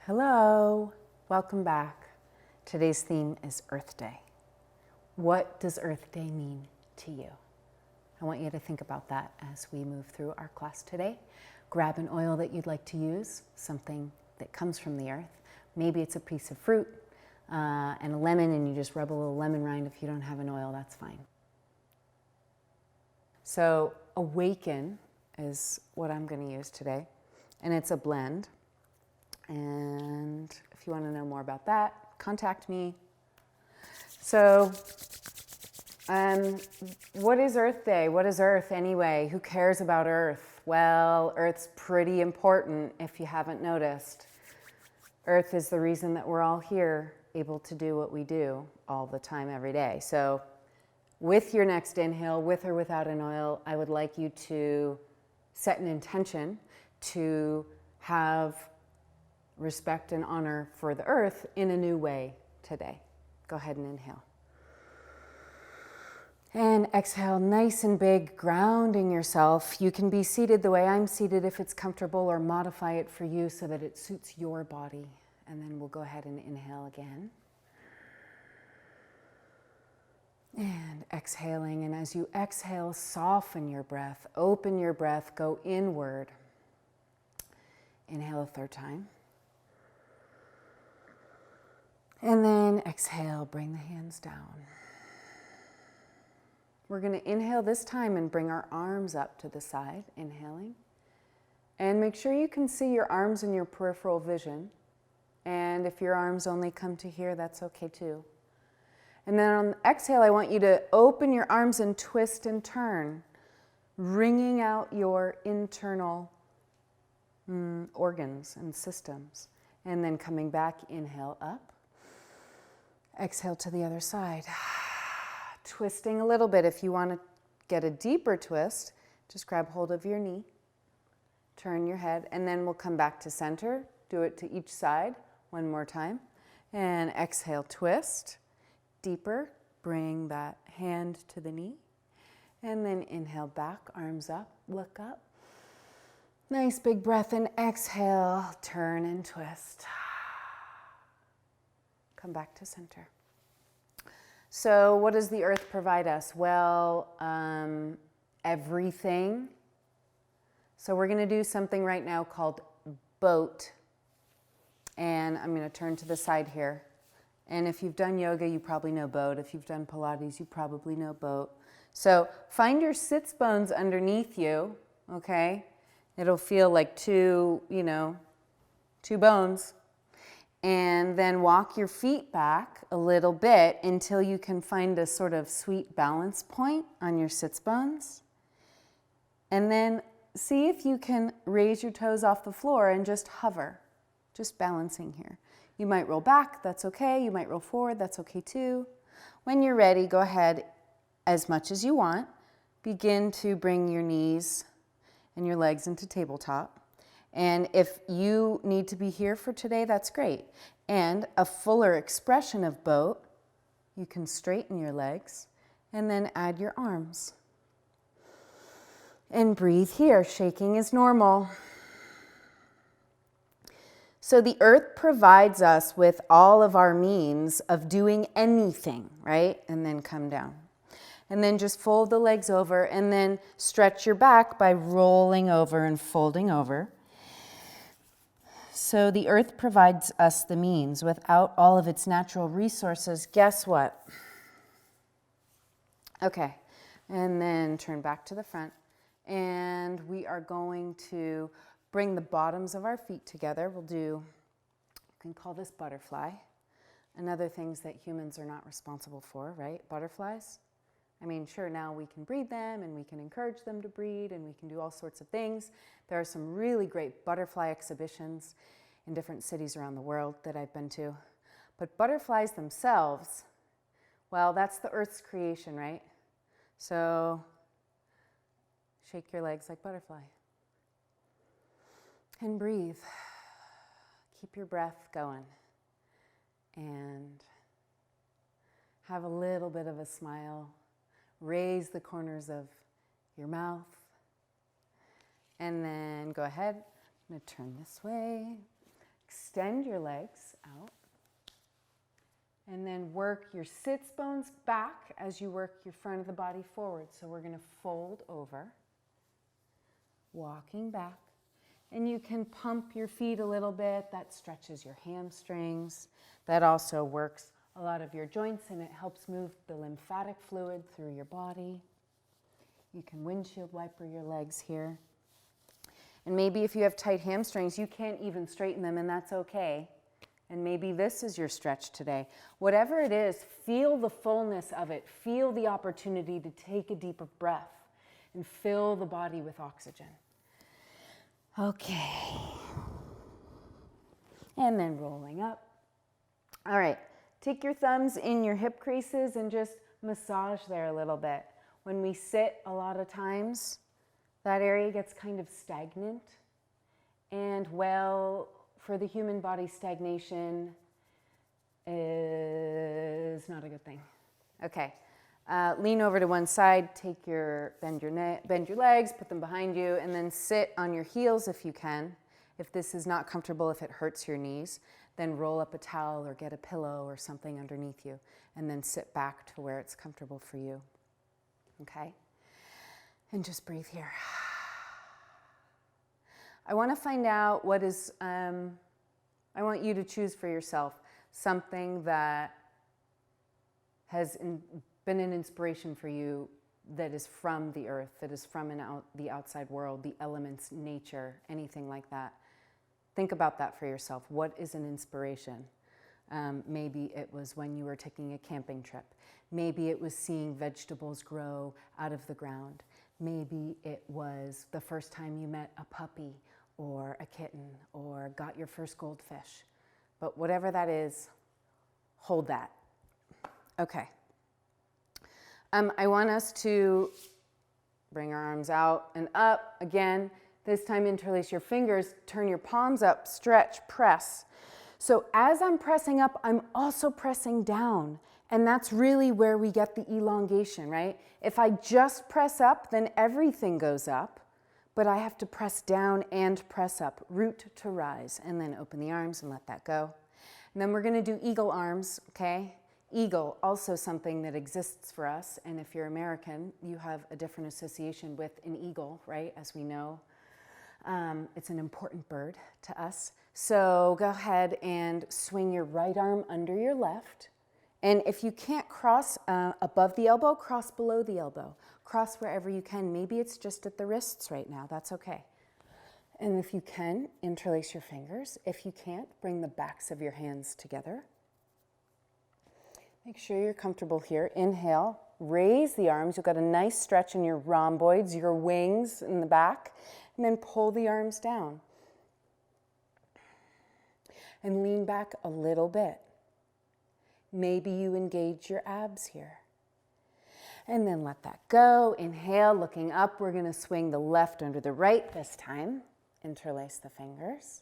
Hello, welcome back. Today's theme is Earth Day. What does Earth Day mean to you? I want you to think about that as we move through our class today. Grab an oil that you'd like to use, something that comes from the earth. Maybe it's a piece of fruit and a lemon, and you just rub a little lemon rind. If you don't have an oil, that's fine. So Awaken is what I'm going to use today, and it's a blend. And if you want to know more about that, contact me. So, what is Earth Day? What is Earth anyway? Who cares about Earth? Well, Earth's pretty important if you haven't noticed. Earth is the reason that we're all here, able to do what we do all the time, every day. So, with your next inhale, with or without an oil, I would like you to set an intention to have respect and honor for the earth in a new way today. Go ahead and inhale. And exhale, nice and big, grounding yourself. You can be seated the way I'm seated if it's comfortable, or modify it for you so that it suits your body. And then we'll go ahead and inhale again. And exhaling, and as you exhale, soften your breath, open your breath, go inward. Inhale a third time. And then exhale, bring the hands down. We're going to inhale this time and bring our arms up to the side, inhaling. And make sure you can see your arms in your peripheral vision. And if your arms only come to here, that's okay too. And then on the exhale, I want you to open your arms and twist and turn, wringing out your internal organs and systems. And then coming back, inhale up. Exhale to the other side. Twisting a little bit. If you want to get a deeper twist, just grab hold of your knee, turn your head, and then we'll come back to center. Do it to each side one more time. And exhale, twist. Deeper, bring that hand to the knee. And then inhale back, arms up, look up. Nice big breath, and exhale, turn and twist. Come back to center. So what does the earth provide us? Well, everything. So we're going to do something right now called boat. And I'm going to turn to the side here. And if you've done yoga, you probably know boat. If you've done Pilates, you probably know boat. So find your sits bones underneath you, okay? It'll feel like two bones. And then walk your feet back a little bit until you can find a sort of sweet balance point on your sits bones. And then see if you can raise your toes off the floor and just hover, just balancing here. You might roll back, that's okay. You might roll forward, that's okay too. When you're ready, go ahead as much as you want. Begin to bring your knees and your legs into tabletop. And if you need to be here for today, that's great. And a fuller expression of boat, you can straighten your legs and then add your arms. And breathe here. Shaking is normal. So the earth provides us with all of our means of doing anything, right? And then come down. And then just fold the legs over and then stretch your back by rolling over and folding over. So the earth provides us the means. Without all of its natural resources, guess what? Okay, and then turn back to the front. And we are going to bring the bottoms of our feet together. You can call this butterfly. And other things that humans are not responsible for, right? Butterflies. I mean, sure, now we can breed them and we can encourage them to breed and we can do all sorts of things. There are some really great butterfly exhibitions in different cities around the world that I've been to. But butterflies themselves, well, that's the earth's creation, right? So shake your legs like butterfly. And breathe. Keep your breath going. And have a little bit of a smile. Raise the corners of your mouth. And then go ahead. I'm going to turn this way. extend your legs out. And then work your sits bones back as you work your front of the body forward. So we're going to fold over, walking back. And you can pump your feet a little bit. That stretches your hamstrings. That also works a lot of your joints, and it helps move the lymphatic fluid through your body. You can windshield wiper your legs here. And maybe if you have tight hamstrings, you can't even straighten them, and that's okay. And maybe this is your stretch today. Whatever it is, feel the fullness of it. Feel the opportunity to take a deeper breath and fill the body with oxygen. Okay. And then rolling up. All right. Take your thumbs in your hip creases and just massage there a little bit. When we sit, a lot of times, that area gets kind of stagnant. And well, for the human body, stagnation is not a good thing. Okay. Lean over to one side, bend your legs, put them behind you, and then sit on your heels if you can. If this is not comfortable, if it hurts your knees, then roll up a towel or get a pillow or something underneath you, and then sit back to where it's comfortable for you. Okay? And just breathe here. I want to find out what is, I want you to choose for yourself something that has been an inspiration for you, that is from the earth, that is from the outside world, the elements, nature, anything like that. Think about that for yourself. What is an inspiration? Maybe it was when you were taking a camping trip. Maybe it was seeing vegetables grow out of the ground. Maybe it was the first time you met a puppy or a kitten or got your first goldfish. But whatever that is, hold that. Okay. I want us to bring our arms out and up again. This time interlace your fingers, turn your palms up, stretch, press. So as I'm pressing up, I'm also pressing down. And that's really where we get the elongation, right? If I just press up, then everything goes up. But I have to press down and press up, root to rise, and then open the arms and let that go. And then we're going to do eagle arms, okay? Eagle, also something that exists for us. And if you're American, you have a different association with an eagle, right? As we know. It's an important bird to us. So go ahead and swing your right arm under your left. And if you can't cross above the elbow, cross below the elbow. Cross wherever you can. Maybe it's just at the wrists right now. That's okay. And if you can, interlace your fingers. If you can't, bring the backs of your hands together. Make sure you're comfortable here. Inhale, raise the arms. You've got a nice stretch in your rhomboids, your wings in the back. And then pull the arms down. And lean back a little bit. Maybe you engage your abs here. And then let that go. Inhale, looking up. We're going to swing the left under the right this time. Interlace the fingers.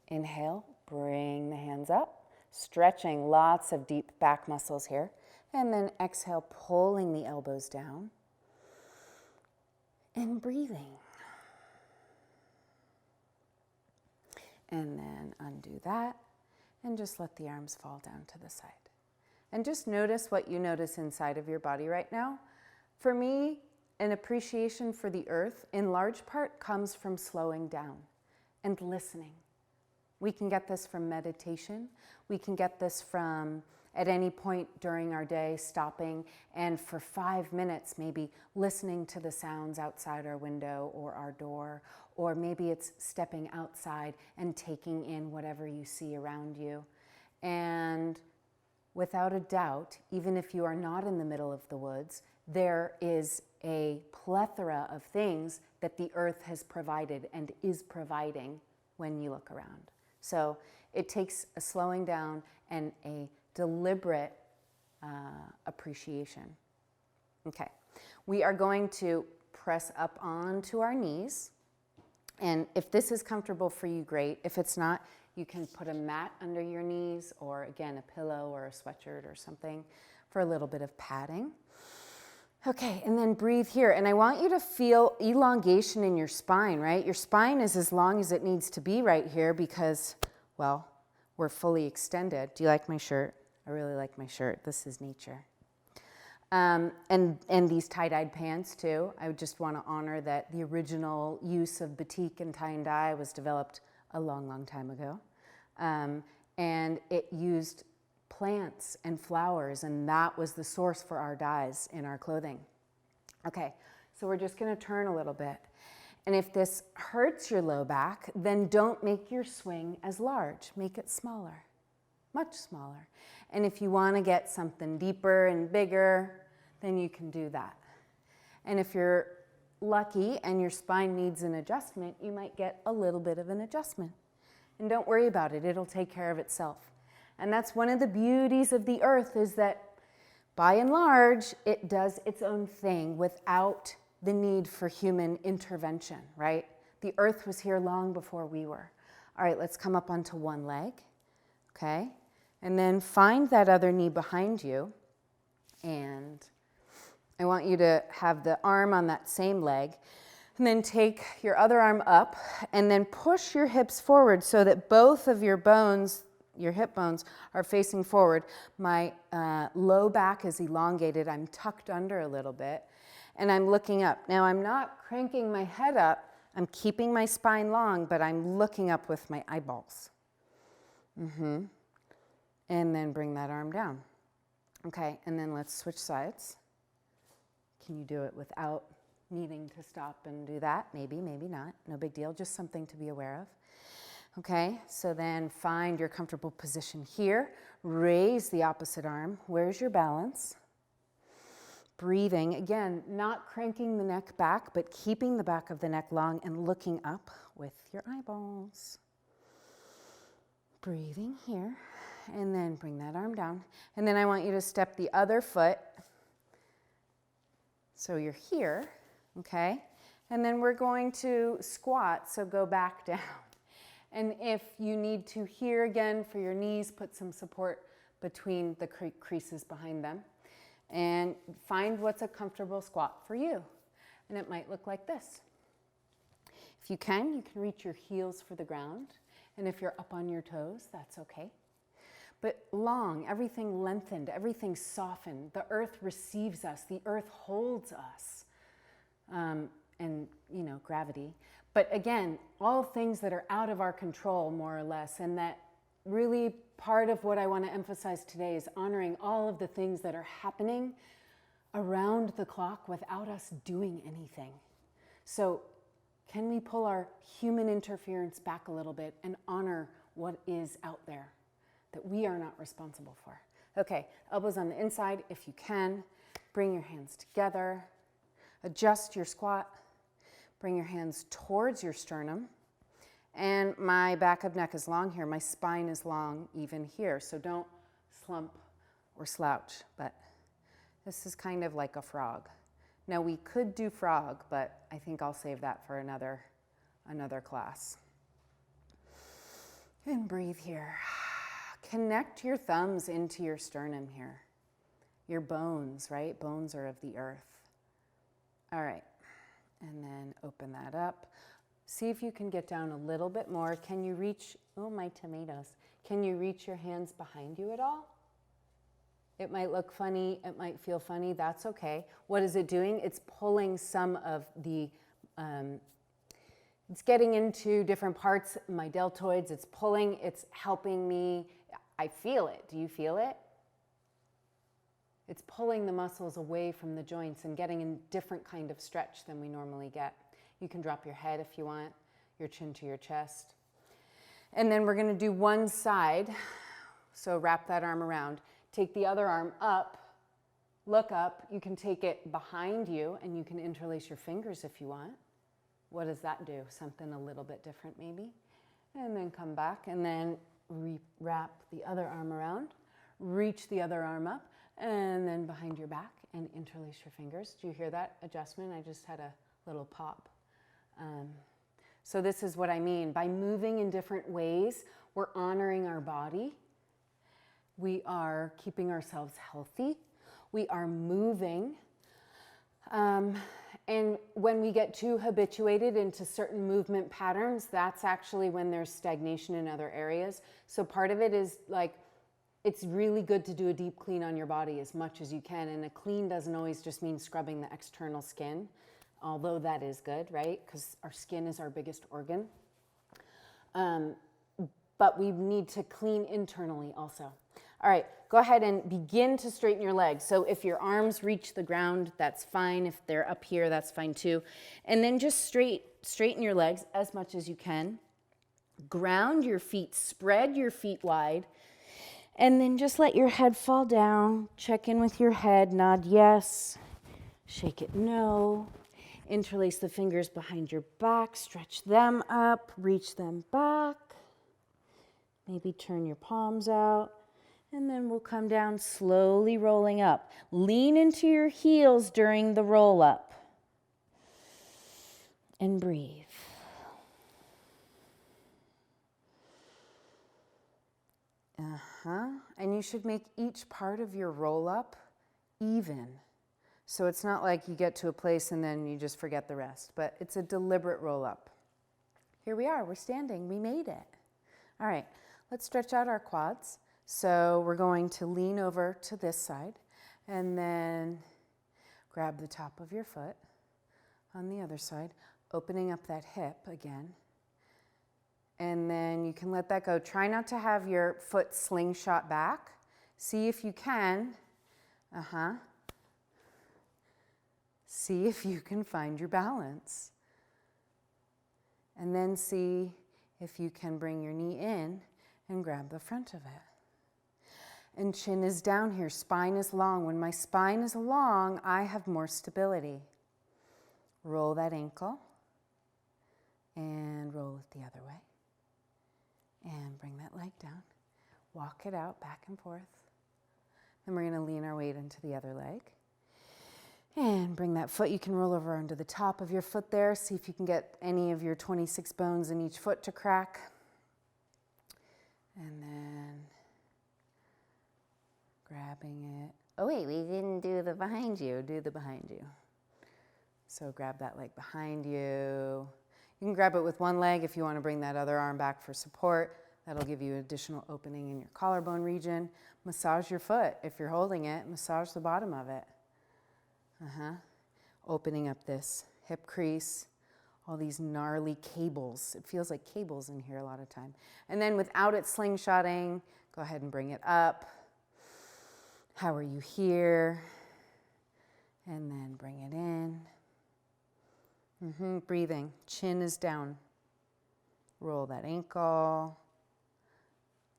Inhale, bring the hands up. Stretching lots of deep back muscles here. And then exhale, pulling the elbows down. And breathing. And then undo that, and just let the arms fall down to the side. And just notice what you notice inside of your body right now. For me, an appreciation for the earth, in large part, comes from slowing down and listening. We can get this from meditation. We can get this from, at any point during our day, stopping and for 5 minutes maybe listening to the sounds outside our window or our door. Or maybe it's stepping outside and taking in whatever you see around you. And without a doubt, even if you are not in the middle of the woods, there is a plethora of things that the earth has provided and is providing when you look around. So it takes a slowing down and a deliberate appreciation. Okay, we are going to press up onto our knees. And if this is comfortable for you, great. If it's not, you can put a mat under your knees or, again, a pillow or a sweatshirt or something for a little bit of padding. Okay, and then breathe here. And I want you to feel elongation in your spine, right? Your spine is as long as it needs to be right here because, well, we're fully extended. Do you like my shirt? I really like my shirt. This is nature. And these tie-dyed pants too. I would just want to honor that the original use of batik and tie and dye was developed a long, long time ago. And it used plants and flowers, and that was the source for our dyes in our clothing. Okay, so we're just going to turn a little bit. And if this hurts your low back, then don't make your swing as large. Make it smaller, much smaller. And if you want to get something deeper and bigger, then you can do that. And if you're lucky and your spine needs an adjustment, you might get a little bit of an adjustment. And don't worry about it, it'll take care of itself. And that's one of the beauties of the earth, is that by and large, it does its own thing without the need for human intervention, right? The earth was here long before we were. All right, let's come up onto one leg, okay? And then find that other knee behind you. And I want you to have the arm on that same leg. And then take your other arm up and then push your hips forward so that both of your bones, your hip bones, are facing forward. My low back is elongated. I'm tucked under a little bit. And I'm looking up. Now, I'm not cranking my head up. I'm keeping my spine long, but I'm looking up with my eyeballs. And then bring that arm down. Okay, and then let's switch sides. Can you do it without needing to stop and do that? Maybe, maybe not. No big deal, just something to be aware of. Okay, so then find your comfortable position here. Raise the opposite arm. Where's your balance? Breathing, again, not cranking the neck back, but keeping the back of the neck long and looking up with your eyeballs. Breathing here, and then bring that arm down. And then I want you to step the other foot. So you're here, okay? And then we're going to squat, so go back down. And if you need to here again for your knees, put some support between the creases behind them. And find what's a comfortable squat for you. And it might look like this. If you can reach your heels for the ground. And if you're up on your toes, that's okay. But long, everything lengthened, everything softened. The earth receives us. The earth holds us. And, gravity. But again, all things that are out of our control, more or less, and that really part of what I want to emphasize today is honoring all of the things that are happening around the clock without us doing anything. So can we pull our human interference back a little bit and honor what is out there that we are not responsible for? Okay, elbows on the inside if you can. Bring your hands together. Adjust your squat. Bring your hands towards your sternum. And my back of neck is long here. My spine is long even here. So don't slump or slouch. But this is kind of like a frog. Now we could do frog, but I think I'll save that for another class. And breathe here. Connect your thumbs into your sternum here. Your bones, right? Bones are of the earth. All right. And then open that up. See if you can get down a little bit more. Can you reach, oh my tomatoes, can you reach your hands behind you at all? It might look funny, it might feel funny, that's okay. What is it doing? It's pulling some of the, it's getting into different parts, my deltoids, it's pulling, it's helping me. I feel it, do you feel it? It's pulling the muscles away from the joints and getting a different kind of stretch than we normally get. You can drop your head if you want, your chin to your chest. And then we're going to do one side. So wrap that arm around. Take the other arm up, look up. You can take it behind you and you can interlace your fingers if you want. What does that do? Something a little bit different maybe. And then come back and then wrap the other arm around. Reach the other arm up and then behind your back and interlace your fingers. Do you hear that adjustment? I just had a little pop. So this is what I mean. By moving in different ways, we're honoring our body. We are keeping ourselves healthy. We are moving. And when we get too habituated into certain movement patterns, that's actually when there's stagnation in other areas. So part of it is like, it's really good to do a deep clean on your body as much as you can. And a clean doesn't always just mean scrubbing the external skin, although that is good, right? Because our skin is our biggest organ. But we need to clean internally also. All right, go ahead and begin to straighten your legs. So if your arms reach the ground, that's fine. If they're up here, that's fine too. And then just straighten your legs as much as you can. Ground your feet, spread your feet wide. And then just let your head fall down. Check in with your head, nod yes, shake it no. Interlace the fingers behind your back, stretch them up, reach them back. Maybe turn your palms out. And then we'll come down, slowly rolling up. Lean into your heels during the roll up. And breathe. And you should make each part of your roll up even. So it's not like you get to a place and then you just forget the rest, but it's a deliberate roll up. Here we are, we're standing, we made it. All right, let's stretch out our quads. So we're going to lean over to this side and then grab the top of your foot on the other side, opening up that hip again. And then you can let that go. Try not to have your foot slingshot back. See if you can. See if you can find your balance. And then see if you can bring your knee in and grab the front of it. And chin is down here, spine is long. When my spine is long, I have more stability. Roll that ankle and roll it the other way. And bring that leg down. Walk it out back and forth. Then we're going to lean our weight into the other leg. And bring that foot, you can roll over onto the top of your foot there. See if you can get any of your 26 bones in each foot to crack. And then grabbing it. Oh wait, we didn't do the behind you. Do the behind you. So grab that leg behind you. You can grab it with one leg if you want to bring that other arm back for support. That'll give you additional opening in your collarbone region. Massage your foot. If you're holding it, massage the bottom of it. Opening up this hip crease, all these gnarly cables. It feels like cables in here a lot of time. And then without it slingshotting, go ahead and bring it up. How are you here? And then bring it in. Breathing. Chin is down. Roll that ankle.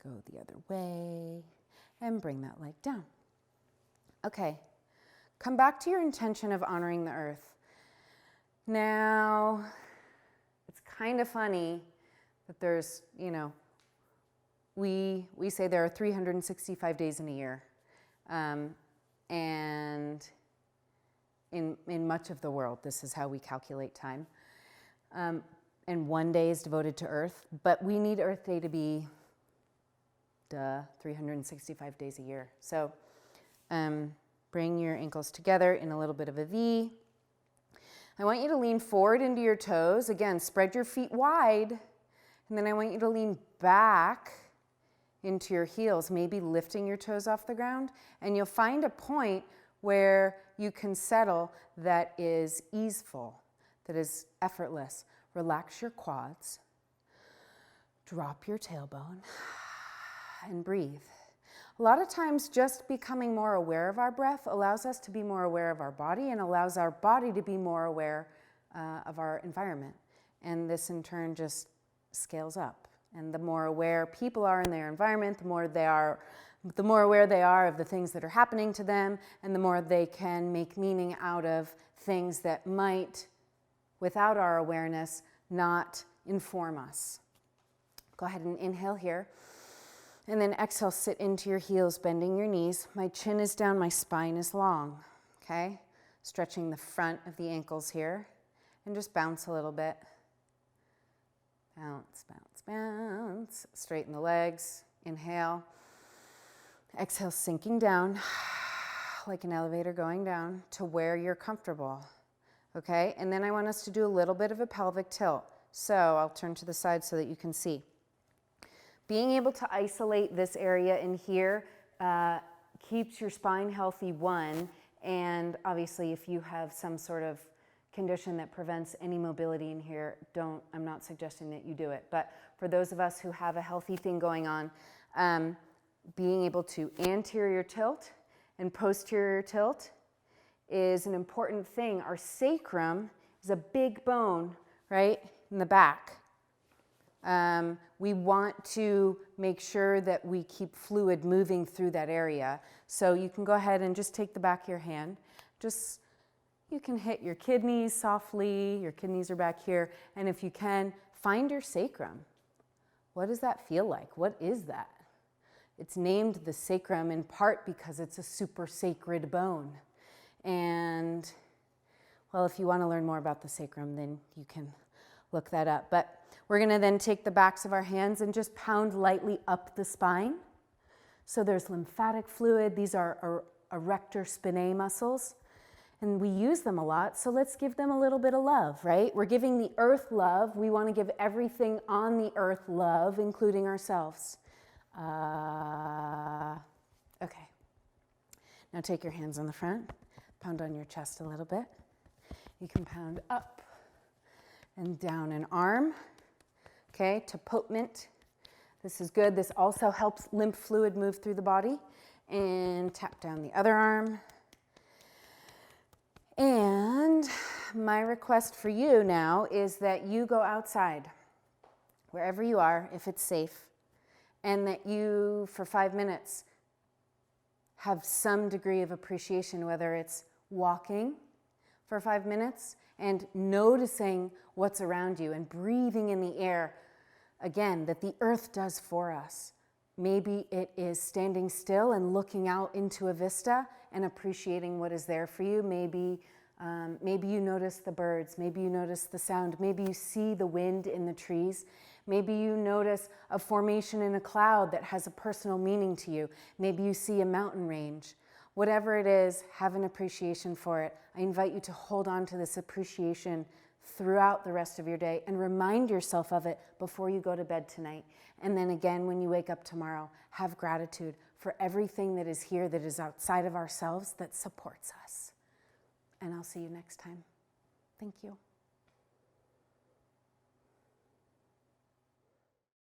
Go the other way. And bring that leg down. Okay. Come back to your intention of honoring the earth. Now, it's kind of funny that there's, we say there are 365 days in a year. And in much of the world, this is how we calculate time. And one day is devoted to Earth, but we need Earth Day to be 365 days a year. So bring your ankles together in a little bit of a V. I want you to lean forward into your toes. Again, spread your feet wide. And then I want you to lean back into your heels, maybe lifting your toes off the ground. And you'll find a point where you can settle that is easeful, that is effortless. Relax your quads, drop your tailbone, and breathe. A lot of times just becoming more aware of our breath allows us to be more aware of our body and allows our body to be more aware of our environment. And this in turn just scales up. And the more aware people are in their environment, the more aware they are of the things that are happening to them, and the more they can make meaning out of things that might, without our awareness, not inform us. Go ahead and inhale here. And then exhale, sit into your heels, bending your knees. My chin is down, my spine is long, okay? Stretching the front of the ankles here. And just bounce a little bit. Bounce, bounce, bounce. Straighten the legs. Inhale. Exhale, sinking down like an elevator going down to where you're comfortable. Okay, and then I want us to do a little bit of a pelvic tilt. So I'll turn to the side so that you can see. Being able to isolate this area in here keeps your spine healthy, one, and obviously if you have some sort of condition that prevents any mobility in here, I'm not suggesting that you do it. But for those of us who have a healthy thing going on, being able to anterior tilt and posterior tilt is an important thing. Our sacrum is a big bone, right, in the back. We want to make sure that we keep fluid moving through that area. So you can go ahead and just take the back of your hand. You can hit your kidneys softly. Your kidneys are back here. And if you can, find your sacrum. What does that feel like? What is that? It's named the sacrum in part because it's a super sacred bone. And, well, if you want to learn more about the sacrum, then you can look that up. But we're going to then take the backs of our hands and just pound lightly up the spine. So there's lymphatic fluid. These are erector spinae muscles. And we use them a lot, so let's give them a little bit of love, right? We're giving the earth love. We want to give everything on the earth love, including ourselves. Okay. Now take your hands on the front. Pound on your chest a little bit. You can pound up and down an arm, okay, to potment. This is good. This also helps lymph fluid move through the body. And tap down the other arm. And my request for you now is that you go outside, wherever you are, if it's safe, and that you, for 5 minutes, have some degree of appreciation, whether it's walking for 5 minutes and noticing what's around you and breathing in the air, again, that the earth does for us. Maybe it is standing still and looking out into a vista and appreciating what is there for you. Maybe you notice the birds. Maybe you notice the sound. Maybe you see the wind in the trees. Maybe you notice a formation in a cloud that has a personal meaning to you. Maybe you see a mountain range. Whatever it is, have an appreciation for it. I invite you to hold on to this appreciation throughout the rest of your day and remind yourself of it before you go to bed tonight. And then again, when you wake up tomorrow, have gratitude for everything that is here that is outside of ourselves that supports us. And I'll see you next time. Thank you.